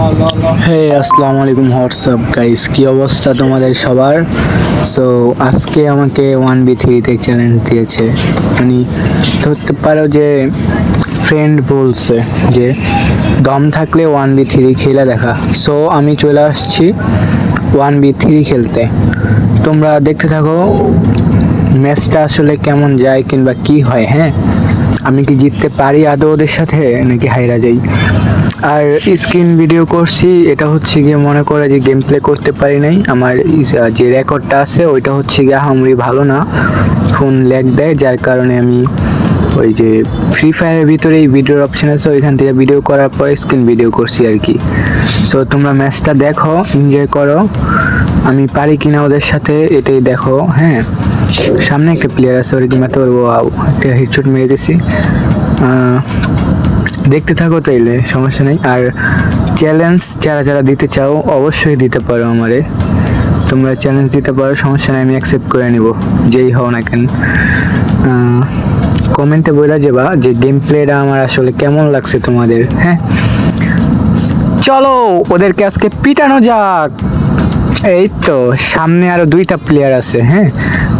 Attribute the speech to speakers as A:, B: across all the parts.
A: হে আসসালামু আলাইকুম WhatsApp guys, কি অবস্থা তোমাদের সবার? সো আজকে আমাকে 1v3 চ্যালেঞ্জ দিয়েছে। মানে ধরতে পারো যে ফ্রেন্ড বলছে যে দম থাকলে 1v3 খেলে দেখা। সো আমি চলে আসছি 1v3 খেলতে। তোমরা দেখতে থাকো ম্যাচটা আসলে কেমন যায় কিংবা কি হয়। হ্যাঁ, আমি কি জিততে পারি আদৌ ওদের সাথে নাকি হাইরা যাই। আর স্ক্রিন ভিডিও করছি, এটা হচ্ছে গিয়ে মনে করে যে গেম প্লে করতে পারি নাই। আমার যে রেকর্ডটা আছে ওইটা হচ্ছে গিয়ে আহামরি ভালো না, ফোন ল্যাগ দেয়, যার কারণে আমি ওই যে ফ্রি ফায়ারের ভিতরে এই ভিডিওর অপশন আছে, ওইখান থেকে ভিডিও করার পর স্ক্রিন ভিডিও করছি আর কি। সো তোমরা ম্যাচটা দেখো, এনজয় করো, আমি পারি কিনা ওদের সাথে এটাই দেখো। হ্যাঁ, সামনে একটা প্লেয়ার আছে, ওর কি মারতে পারবো? একটা হেডশট মেরে দিছি। দেখতে থাকো তাইলে, সমস্যা নেই। আর চ্যালেঞ্জ যারা যারা দিতে চাও অবশ্যই দিতে পারো আমারে, তোমরা চ্যালেঞ্জ দিতে পারো, সমস্যা নেই, আমি অ্যাকসেপ্ট করে নিব যেই হও না কেন। কমেন্টে বলে যাবা যে গেম প্লেটা আমার আসলে কেমন লাগছে তোমাদের। হ্যাঁ, চলো ওদেরকে আজকে পিটানো যাক। এই তো সামনে আরো 2টা প্লেয়ার আছে। হ্যাঁ,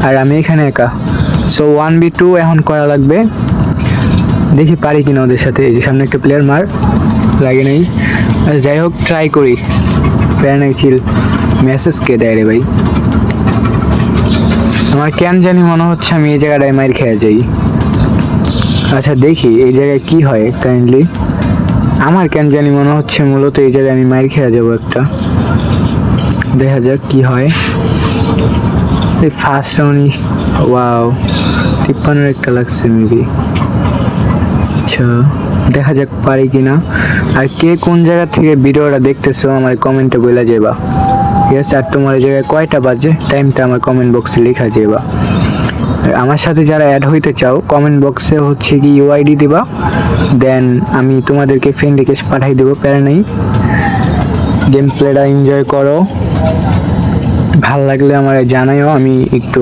A: আর আমি এখানে একা। সো 1v2 এখন করা লাগবে, দেখি পারি কিনা ওদের সাথে। এই যে সামনে একটা প্লেয়ার, মার লাগে নাই। আচ্ছা যাই হোক, ট্রাই করি, প্যারা নাই, চিল। মেসেজ কে দেয় রে ভাই? আমার কেন জানি মনে হচ্ছে আমি এই জায়গাটায় মাইর খেয়ে যাই। আচ্ছা দেখি এই জায়গায় কি হয় কাইন্ডলি। আমার কেন জানি মনে হচ্ছে মূলত এই জায়গায় আমি মাইর খেয়ে যাবো একটা। দেখা যাক কি হয়। এই ফার্স্ট রাউন্ডই ওয়াও 53 একটা লাগছে মেবি। আচ্ছা দেখা যাক পারি কিনা। আর কে কোন জায়গা থেকে ভিডিওটা দেখতেছো আমার কমেন্টে বলে যাবা। ঠিক আছে, আর তোমার এই জায়গায় কয়টা বাজে টাইমটা আমার কমেন্ট বক্সে লেখা যাবা। আর আমার সাথে যারা অ্যাড হইতে চাও কমেন্ট বক্সে হচ্ছে কি ইউআইডি দিবা, দেন আমি তোমাদেরকে ফ্রেন্ড রিকোয়েস্ট পাঠাই দেবো, প্যারা নেই। গেম প্লেটা এনজয় করো, ভাল লাগলে আমার জানাইও, আমি একটু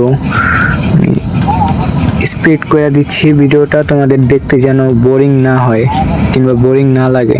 A: স্পিড করে দিচ্ছি ভিডিওটা, তোমাদের দেখতে যেন বোরিং না হয় কিংবা বোরিং না লাগে।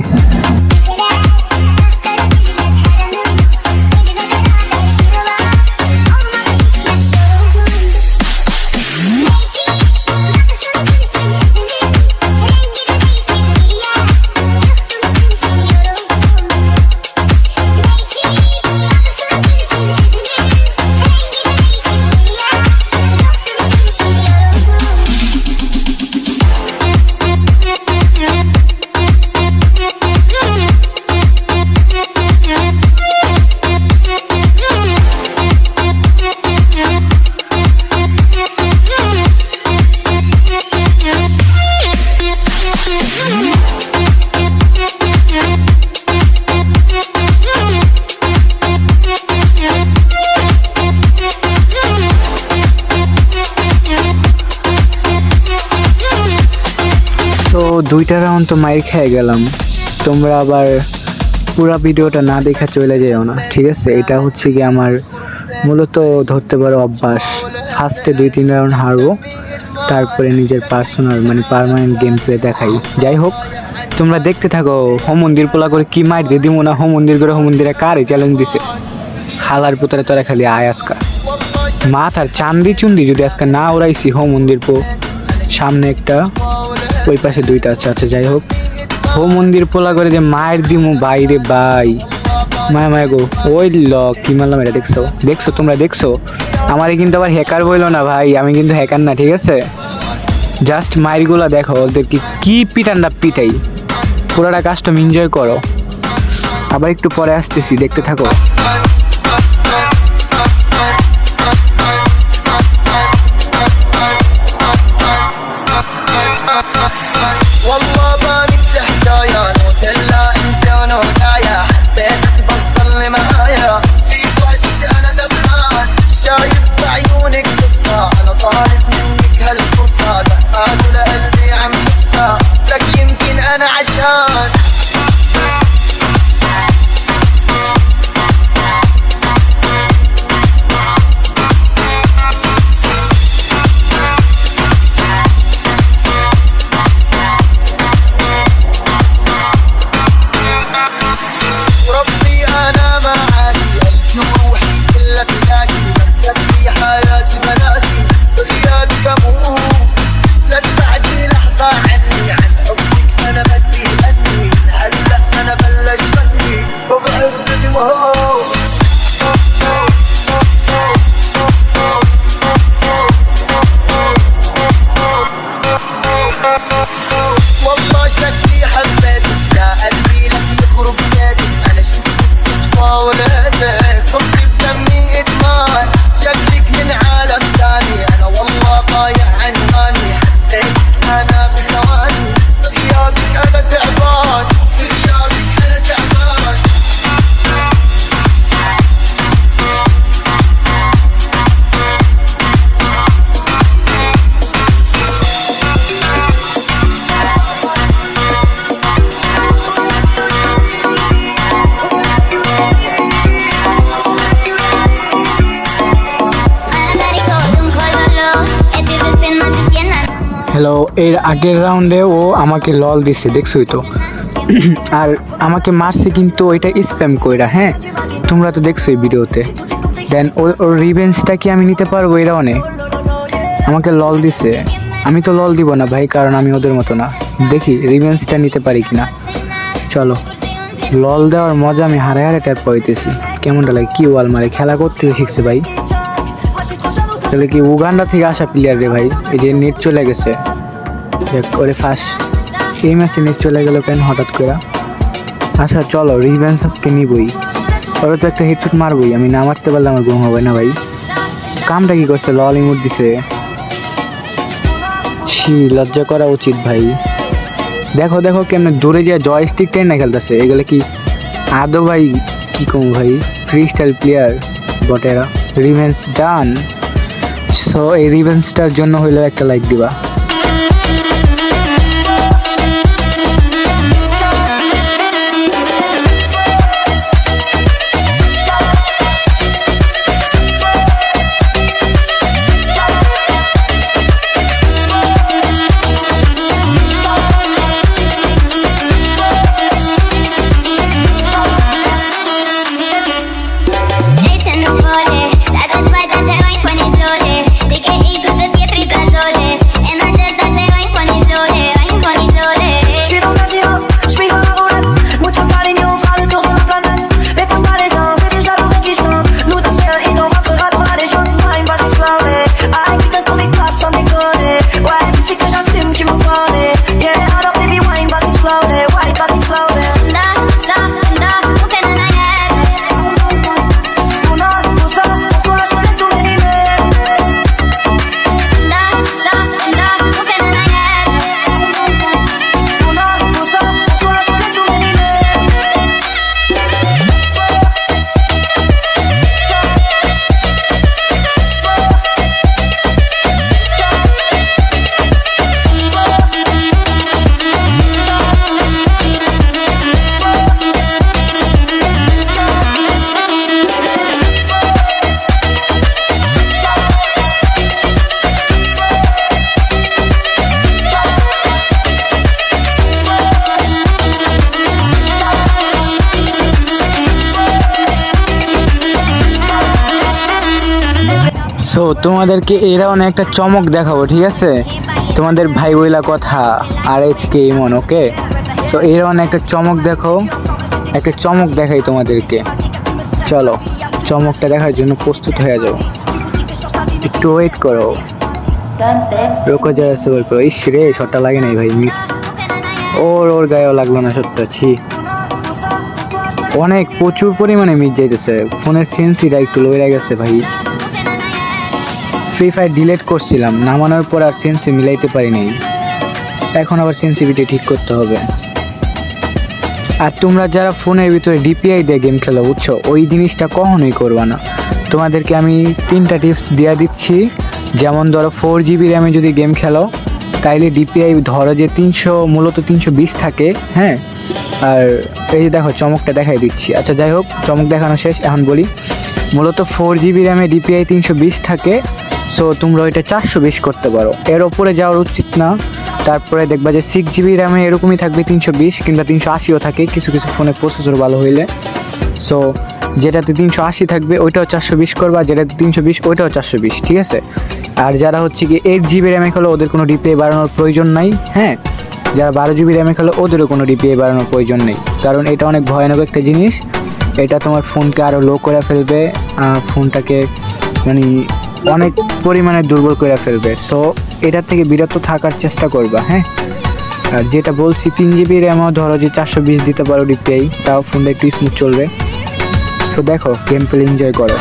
A: তো 2টা রাউন্ড তো মাইর খেয়ে গেলাম। তোমরা আবার পুরো ভিডিওটা না দেখা চলে যাও না, ঠিক আছে? এটা হচ্ছে কি আমার মূলত ধরতে পারো অভ্যাস। ফার্স্টে 2-3 রাউন্ড হারবো, তারপরে নিজের পার্সোনাল মানে পার্মানেন্ট গেম প্লে দেখাই। যাই হোক তোমরা দেখতে থাকো। হোম মন্দির পোলা করে কি মাইর দিয়ে দিব না, হোম মন্দির করে হোম মন্দিরে কারে চ্যালেঞ্জ দিছে। হালার পুতারে তোরা খালি আয় আজকা মাথার চান্দি চুন্দি যদি আজকে না উড়াইছি। হোম মন্দির পো সামনে একটা, ওই পাশে 2টা আছে। আচ্ছা যাই হোক, হোম মন্দির পোলা করে যে মায়ের দিমু বাইরে ভাই, মায়া মায়া গো। ওই কি মারলাম এটা, দেখছো দেখছো তোমরা দেখছো? আমারে কিন্তু আবার হ্যাকার বইলো না ভাই, আমি কিন্তু হ্যাকার না, ঠিক আছে? জাস্ট মাইরগুলা দেখো, ওদের কি পিটান্ডা পিটাই, পুরোটা কাস্টম এনজয় করো। আবার একটু পরে আসতেছি, দেখতে থাকো।
B: والله باني الحكاية نوتيلا انت وانا ويايا حبيتك بس ضل معايا في وعدك انا دبران شايف بعيونك قصة انا طالب منك هالفرصة دقات لقلبي عم حسها لك يمكن انا عشان
A: হ্যালো, এর আগের রাউন্ডে ও আমাকে লল দিছে, দেখছোই তো। আর আমাকে মারছে কিন্তু ওইটা স্প্যাম কইরা, হ্যাঁ তোমরা তো দেখছোই ভিডিওতে। দেন ওর রিভেঞ্জটা কি আমি নিতে পারবো এই রাউন্ডে? আমাকে লল দিছে, আমি তো লল দিব না ভাই, কারণ আমি ওদের মতো না। দেখি রিভেঞ্জটা নিতে পারি কিনা। চলো, লল দেওয়ার মজা আমি হারে হারে ট্যাপ পাইতেছি। কেমনটা লাগে, কি ওয়াল মারে, খেলা করতে শিখছে ভাই। তাহলে কি উগান্ডা থেকে আসা প্লেয়ার রে ভাই। এই যে নেট চলে গেছে, দেখ ওরে ফার্স্ট এই ম্যাচে নেট চলে গেল কেন হঠাৎ করে। আচ্ছা চলো, রিভেঞ্জ আজকে নিবই। ওরা তো একটা হেডশট মারবই, আমি না মারতে পারলে আমার ঘুম হবে না ভাই। কামটা কি করছে, লল ইমোট দিছে। ছি, লজ্জা করা উচিত ভাই। দেখো দেখো কেমন দূরে যে জয়স্টিক টেন না খেলতেছে, এগুলো কি আদৌ ভাই? কি কম ভাই, ফ্রি স্টাইল প্লেয়ার বটেরা। রিভেঞ্জ ডান। সো এই রিভেঞ্জটার জন্য হইলেও একটা লাইক দিবা। সো তোমাদেরকে এই রাউন্ডে একটা চমক দেখাবো, ঠিক আছে? তোমাদের ভাই বইলা কথা আর এইচকে ইমন, ওকে? সো এই রাউন্ডে একটা চমক দেখো, একটা চমক দেখাই তোমাদেরকে। চলো, চমকটা দেখার জন্য প্রস্তুত হয়ে যাও, একটু ওয়েট করো। রোকো যায় সবার করো। ইস রে, শটটা লাগে নাই ভাই, মিস। ওর গায়েও লাগলো না শটটা, ছি। অনেক প্রচুর পরিমাণে মিস যাইতেছে, ফোনের সেন্সিটা একটু লয়ে গেছে ভাই। ফ্রি ফায়ার ডিলিট করছিলাম, নামানোর পর আর সেন্সি মিলাইতে পারি নাই। এখন আবার সেন্সিভিটি ঠিক করতে হবে। আর তোমরা যারা ফোনের ভিতরে ডিপিআই দিয়ে গেম খেলো, বুঝছো, ওই জিনিসটা কখনোই করবা না। তোমাদেরকে আমি 3টা টিপস দিয়ে দিচ্ছি। যেমন ধরো 4GB র্যামে যদি গেম খেলো, তাইলে ডিপিআই ধরো যে 300, মূলত 320 থাকে, হ্যাঁ। আর এই যে দেখো চমকটা দেখাই দিচ্ছি। আচ্ছা যাই হোক, চমক দেখানো শেষ, এখন বলি। মূলত 4GB র্যামে ডিপিআই 320 থাকে। সো তোমরা ওইটা 420 করতে পারো, এর ওপরে যাওয়ার উচিত না। তারপরে দেখবা যে 6GB র্যামে এরকমই থাকবে 320 কিংবা 380ও থাকে কিছু কিছু ফোনে প্রসেসর ভালো হইলে। সো যেটাতে 380 থাকবে ওইটাও 420 করবা, যেটাতে 320 ওইটাও 420, ঠিক আছে? আর যারা হচ্ছে কি 8GB র্যামে খেলো, ওদের কোনো ডিপিআই বাড়ানোর প্রয়োজন নাই, হ্যাঁ। যারা 12GB র্যামে খেলো, ওদেরও কোনো ডিপিআই বাড়ানোর প্রয়োজন নেই, কারণ এটা অনেক ভয়ানক একটা জিনিস। এটা তোমার ফোনকে আরও লো করে ফেলবে, ফোনটাকে মানে অনেক পরিমাণে দুর্বল করে ফেলবে। সো এটার থেকে বিরত থাকার চেষ্টা করবা, হ্যাঁ। আর যেটা বলছি 3GB র্যামও ধরো যে 420 দিতে পারো ডিপিআই, তাও ফোনটা একটু স্মুথ চলবে। সো দেখো, গেম প্লে এনজয় করো।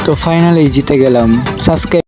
A: তো ফাইনালি জিতে গেলাম। সাবস্ক্রাইব